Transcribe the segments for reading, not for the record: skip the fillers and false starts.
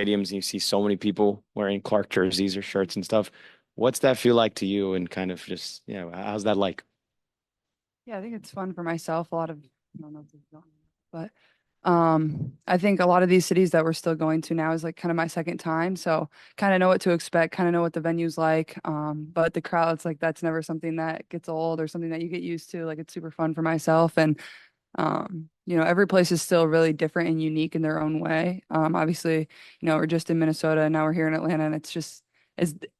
stadiums and you see so many people wearing Clark jerseys or shirts and stuff. What's that feel like to you and kind of just, how's that like? Yeah, I think it's fun for myself. I don't know if this is on, but I think a lot of these cities that we're still going to now is like kind of my second time. So kind of know what to expect, kind of know what the venue's like. But the crowds, like that's never something that gets old or something that you get used to. Like it's super fun for myself. And every place is still really different and unique in their own way. Obviously, we're just in Minnesota and now we're here in Atlanta and it's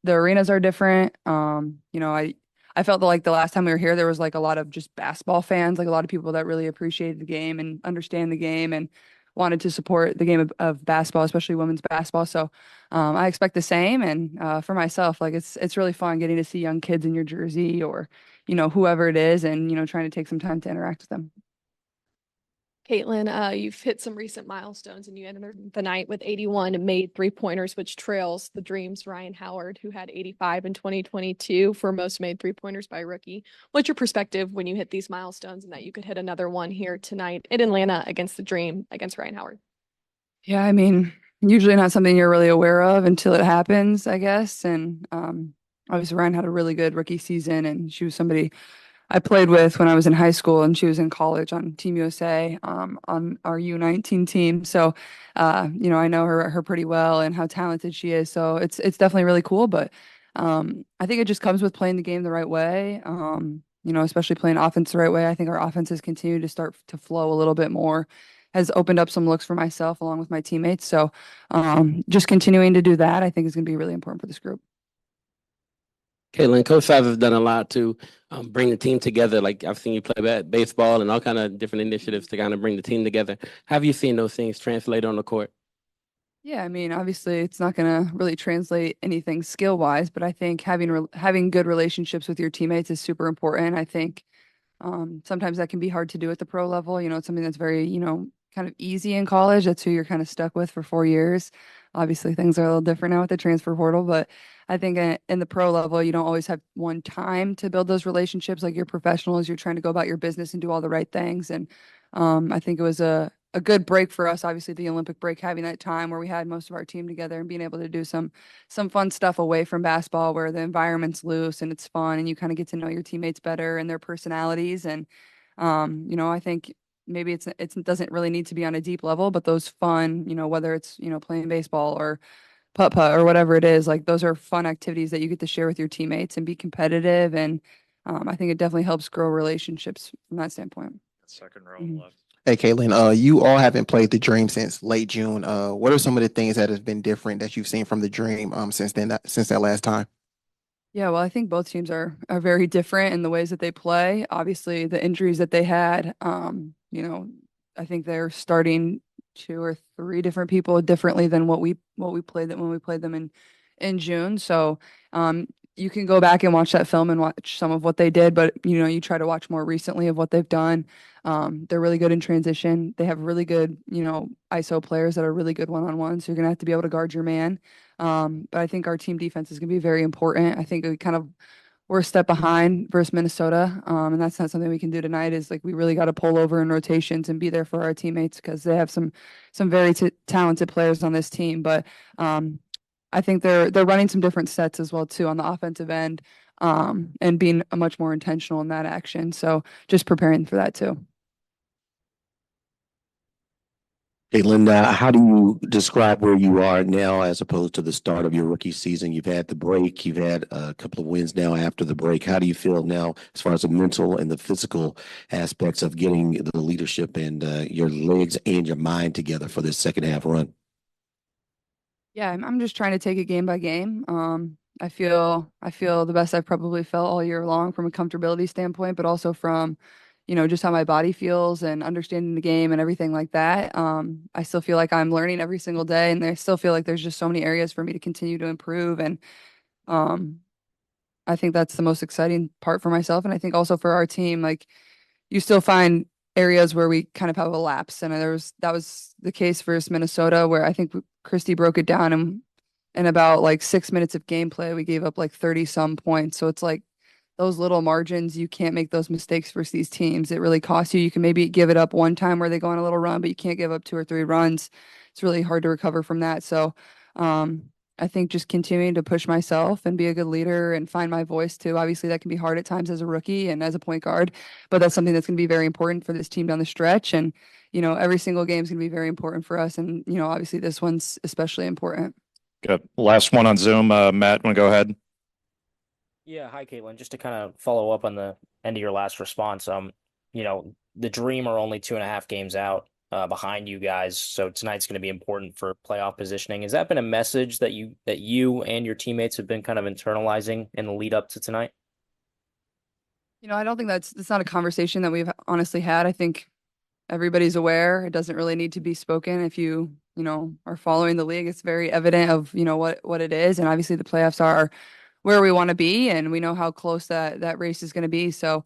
the arenas are different. I felt that like the last time we were here, there was like a lot of just basketball fans, like a lot of people that really appreciated the game and understand the game and wanted to support the game of basketball, especially women's basketball. So I expect the same. And for myself, like it's really fun getting to see young kids in your jersey or, whoever it is and, trying to take some time to interact with them. Caitlin, you've hit some recent milestones and you entered the night with 81 made three-pointers, which trails the Dreams' Ryan Howard, who had 85 in 2022 for most made three-pointers by a rookie. What's your perspective when you hit these milestones and that you could hit another one here tonight in Atlanta against the Dream, against Ryan Howard? Yeah, I mean, usually not something you're really aware of until it happens, I guess. And obviously, Ryan had a really good rookie season, and she was somebody I played with when I was in high school, and she was in college on Team USA, on our U19 team. So, I know her pretty well and how talented she is. So it's definitely really cool. But I think it just comes with playing the game the right way. Especially playing offense the right way. I think our offense has continued to start to flow a little bit more, has opened up some looks for myself along with my teammates. So, just continuing to do that, I think is going to be really important for this group. Caitlin, Coach Five have done a lot to bring the team together. Like I've seen you play baseball and all kind of different initiatives to kind of bring the team together. Have you seen those things translate on the court? Yeah, I mean, obviously, it's not going to really translate anything skill wise, but I think having good relationships with your teammates is super important. I think sometimes that can be hard to do at the pro level. It's something that's very, kind of easy in college. That's who you're kind of stuck with for 4 years. Obviously, things are a little different now with the transfer portal, but I think in the pro level, you don't always have one time to build those relationships. Like you're professionals, you're trying to go about your business and do all the right things. And I think it was a good break for us. Obviously, the Olympic break, having that time where we had most of our team together and being able to do some fun stuff away from basketball, where the environment's loose and it's fun, and you kind of get to know your teammates better and their personalities. And I think maybe it doesn't really need to be on a deep level, but those fun, whether it's playing baseball or putt putt or whatever it is, like those are fun activities that you get to share with your teammates and be competitive. And I think it definitely helps grow relationships from that standpoint. Second row on the Mhm. left. Hey, Caitlin, you all haven't played the Dream since late June. What are some of the things that have been different that you've seen from the Dream since that last time? Yeah, well, I think both teams are very different in the ways that they play. Obviously, the injuries that they had, I think they're starting two or three different people differently than what we played them when we played them in June. So, you can go back and watch that film and watch some of what they did, but you try to watch more recently of what they've done. They're really good in transition. They have really good, ISO players that are really good one-on-one. So you're gonna have to be able to guard your man. But I think our team defense is going to be very important. I think we're a step behind versus Minnesota, and that's not something we can do tonight. Is like we really got to pull over in rotations and be there for our teammates because they have some very talented players on this team. But I think they're running some different sets as well too on the offensive end, and being a much more intentional in that action. So just preparing for that too. Hey, Linda, how do you describe where you are now as opposed to the start of your rookie season? You've had the break, you've had a couple of wins now after the break. How do you feel now as far as the mental and the physical aspects of getting the leadership and your legs and your mind together for this second half run? Yeah, I'm just trying to take it game by game. I feel the best I've probably felt all year long from a comfortability standpoint, but also from, just how my body feels and understanding the game and everything like that. I still feel like I'm learning every single day, and I still feel like there's just so many areas for me to continue to improve. And um, I think that's the most exciting part for myself, and I think also for our team. Like you still find areas where we kind of have a lapse, and that was the case versus Minnesota, where I think Christy broke it down, and in about like 6 minutes of gameplay, we gave up like 30 some points. So it's like those little margins, you can't make those mistakes versus these teams. It really costs you. You can maybe give it up one time where they go on a little run, but you can't give up two or three runs it's really hard to recover from that. So, I think just continuing to push myself and be a good leader and find my voice too. Obviously, that can be hard at times as a rookie and as a point guard, but that's something that's going to be very important for this team down the stretch. And, every single game is going to be very important for us. And, obviously this one's especially important. Good. Last one on Zoom. Matt, want to go ahead? Yeah, hi Caitlin. Just to kind of follow up on the end of your last response, the Dream are only 2.5 games out behind you guys, so tonight's going to be important for playoff positioning. Has that been a message that you and your teammates have been kind of internalizing in the lead up to tonight? I don't think that's not a conversation that we've honestly had. I think everybody's aware. It doesn't really need to be spoken. If you are following the league, it's very evident of, what it is. And obviously the playoffs are where we want to be, and we know how close that race is going to be. So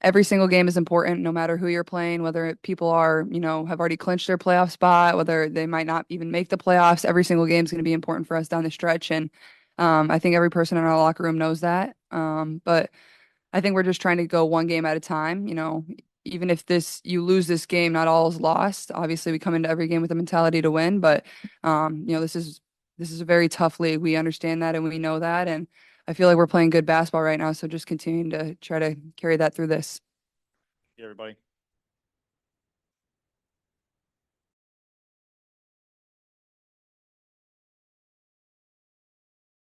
every single game is important, no matter who you're playing, whether people are, have already clinched their playoff spot, whether they might not even make the playoffs. Every single game is going to be important for us down the stretch. And I think every person in our locker room knows that. But I think we're just trying to go one game at a time. Even if you lose this game, not all is lost. Obviously, we come into every game with a mentality to win, but this is a very tough league. We understand that and we know that. And I feel like we're playing good basketball right now. So just continuing to try to carry that through this. Everybody.